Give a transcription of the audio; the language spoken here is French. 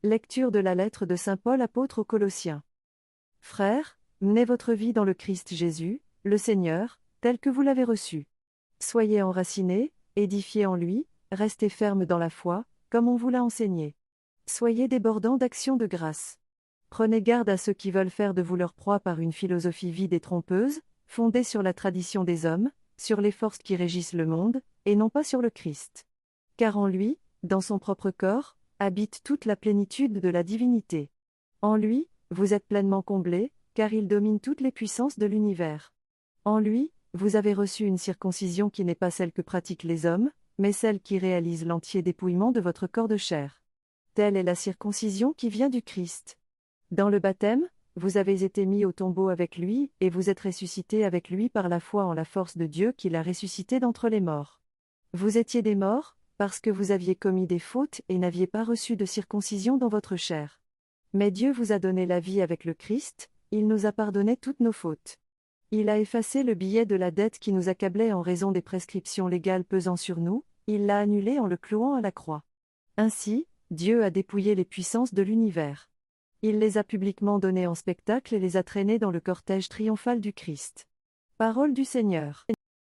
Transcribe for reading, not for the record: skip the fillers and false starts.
Lecture de la lettre de saint Paul apôtre aux Colossiens. Frères, menez votre vie dans le Christ Jésus, le Seigneur, tel que vous l'avez reçu. Soyez enracinés, édifiés en lui, restez fermes dans la foi, comme on vous l'a enseigné. Soyez débordants d'actions de grâce. Prenez garde à ceux qui veulent faire de vous leur proie par une philosophie vide et trompeuse, fondée sur la tradition des hommes, sur les forces qui régissent le monde, et non pas sur le Christ. Car en lui, dans son propre corps, habite toute la plénitude de la divinité. En lui, vous êtes pleinement comblés, car il domine toutes les puissances de l'univers. En lui, vous avez reçu une circoncision qui n'est pas celle que pratiquent les hommes, mais celle qui réalise l'entier dépouillement de votre corps de chair. Telle est la circoncision qui vient du Christ. Dans le baptême, vous avez été mis au tombeau avec lui, et vous êtes ressuscités avec lui par la foi en la force de Dieu qui l'a ressuscité d'entre les morts. Vous étiez des morts, parce que vous aviez commis des fautes et n'aviez pas reçu de circoncision dans votre chair. Mais Dieu vous a donné la vie avec le Christ, il nous a pardonné toutes nos fautes. Il a effacé le billet de la dette qui nous accablait en raison des prescriptions légales pesant sur nous, il l'a annulé en le clouant à la croix. Ainsi, Dieu a dépouillé les puissances de l'univers. Il les a publiquement données en spectacle et les a traînées dans le cortège triomphal du Christ. Parole du Seigneur.